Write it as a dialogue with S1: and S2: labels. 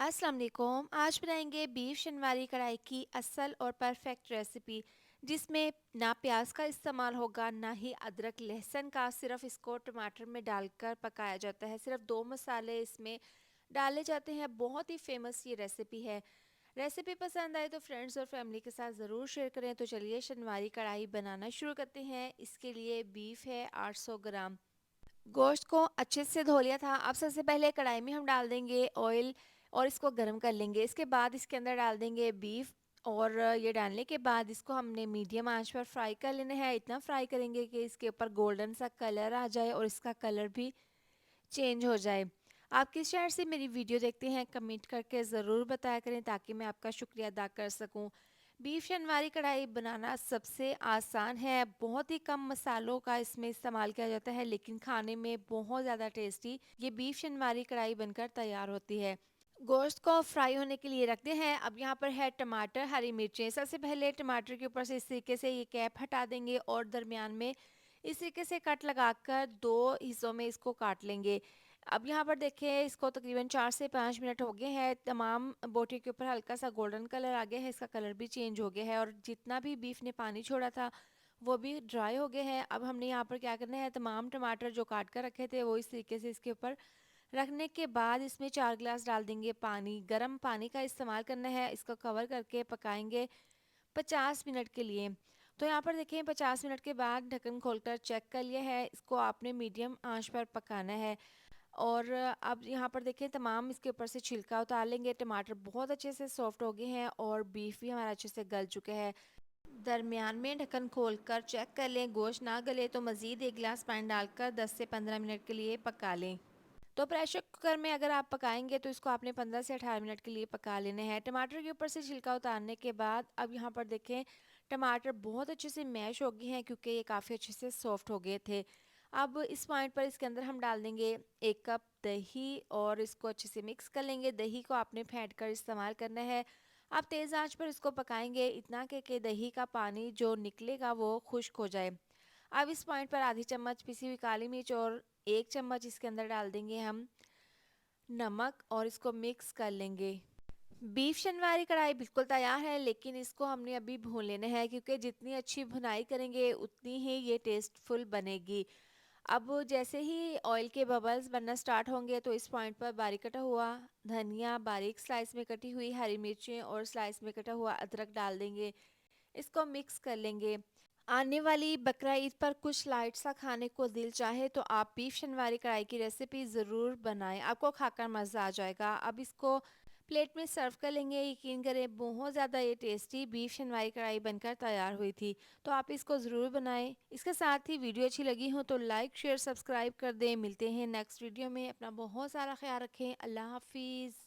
S1: अस्सलाम वालेकुम। आज बनाएंगे बीफ शनवारी कढ़ाई की असल और परफेक्ट रेसिपी, जिसमें ना प्याज का इस्तेमाल होगा ना ही अदरक लहसुन का। सिर्फ इसको टमाटर में डालकर पकाया जाता है। सिर्फ दो मसाले इसमें डाले जाते हैं। बहुत ही फेमस ये रेसिपी है। रेसिपी पसंद आए तो फ्रेंड्स और फैमिली के साथ ज़रूर शेयर करें। तो चलिए शनवारी कढ़ाई बनाना शुरू करते हैं। इसके लिए बीफ है 800 ग्राम। गोश्त को अच्छे से धो लिया था। अब सबसे पहले कढ़ाई में हम डाल देंगे ऑयल और इसको गर्म कर लेंगे। इसके बाद इसके अंदर डाल देंगे बीफ, और ये डालने के बाद इसको हमने मीडियम आंच पर फ्राई कर लेना है। इतना फ्राई करेंगे कि इसके ऊपर गोल्डन सा कलर आ जाए और इसका कलर भी चेंज हो जाए। आप किस शहर से मेरी वीडियो देखते हैं कमेंट करके ज़रूर बताया करें, ताकि मैं आपका शुक्रिया अदा कर सकूं। बीफ शनवारी कढ़ाई बनाना सबसे आसान है। बहुत ही कम मसालों का इसमें इस्तेमाल किया जाता है, लेकिन खाने में बहुत ज़्यादा टेस्टी ये बीफ शनवारी कढ़ाई बनकर तैयार होती है। गोश्त को फ्राई होने के लिए रखते हैं। अब यहाँ पर है टमाटर, हरी मिर्चें। सबसे पहले टमाटर के ऊपर से इस तरीके से ये कैप हटा देंगे और दरमियान में इस तरीके से कट लगाकर दो हिस्सों में इसको काट लेंगे। अब यहाँ पर देखें, इसको तकरीबन 4 से 5 मिनट हो गए हैं। तमाम बोटी के ऊपर हल्का सा गोल्डन कलर आ गया है, इसका कलर भी चेंज हो गया है और जितना भी बीफ ने पानी छोड़ा था वो भी ड्राई हो गया है। अब हमने यहाँ पर क्या करना है, तमाम टमाटर जो काट कर रखे थे वो इस तरीके से इसके ऊपर रखने के बाद इसमें 4 गिलास डाल देंगे पानी। गर्म पानी का इस्तेमाल करना है। इसको कवर करके पकाएंगे 50 मिनट के लिए। तो यहाँ पर देखें 50 मिनट के बाद ढक्कन खोलकर चेक कर लिया है। इसको आपने मीडियम आंच पर पकाना है। और अब यहाँ पर देखें, तमाम इसके ऊपर से छिलका उतार लेंगे। टमाटर बहुत अच्छे से सॉफ्ट हो गए हैं और बीफ भी हमारा अच्छे से गल चुके हैं। दरमियान में ढक्कन खोलकर चेक कर लें। गोश्त ना गले तो मज़ीद 1 गिलास पानी डालकर 10 से 15 मिनट के लिए पका लें। तो प्रेशर कुकर में अगर आप पकाएंगे तो इसको आपने 15 से 18 मिनट के लिए पका लेना है। टमाटर के ऊपर से छिलका उतारने के बाद अब यहाँ पर देखें, टमाटर बहुत अच्छे से मैश हो गए हैं क्योंकि ये काफ़ी अच्छे से सॉफ्ट हो गए थे। अब इस पॉइंट पर इसके अंदर हम डाल देंगे 1 कप दही और इसको अच्छे से मिक्स कर लेंगे। दही को आपने फेंट कर इस्तेमाल करना है। आप तेज़ आंच पर इसको पकाएंगे इतना कि दही का पानी जो निकलेगा वो खुश्क हो जाए। अब इस पॉइंट पर आधी चम्मच पिसी हुई काली मिर्च और 1 चम्मच इसके अंदर डाल देंगे हम नमक और इसको मिक्स कर लेंगे। बीफ शनवारी कढ़ाई बिल्कुल तैयार है, लेकिन इसको हमने अभी भून लेना है क्योंकि जितनी अच्छी भुनाई करेंगे उतनी ही ये टेस्टफुल बनेगी। अब जैसे ही ऑयल के बबल्स बनना स्टार्ट होंगे तो इस पॉइंट पर बारीक कटा हुआ धनिया, बारीक स्लाइस में कटी हुई हरी मिर्चें और स्लाइस में कटा हुआ अदरक डाल देंगे। इसको मिक्स कर लेंगे। आने वाली बकरा ईद पर कुछ लाइट सा खाने को दिल चाहे तो आप बीफ शनवारी कढ़ाई की रेसिपी ज़रूर बनाएं, आपको खाकर मज़ा आ जाएगा। अब इसको प्लेट में सर्व कर लेंगे। यकीन करें बहुत ज़्यादा ये टेस्टी बीफ शनवारी कढ़ाई बनकर तैयार हुई थी। तो आप इसको ज़रूर बनाएं। इसके साथ ही वीडियो अच्छी लगी हो तो लाइक शेयर सब्सक्राइब कर दें। मिलते हैं नेक्स्ट वीडियो में। अपना बहुत सारा ख्याल रखें। अल्लाह हाफिज़।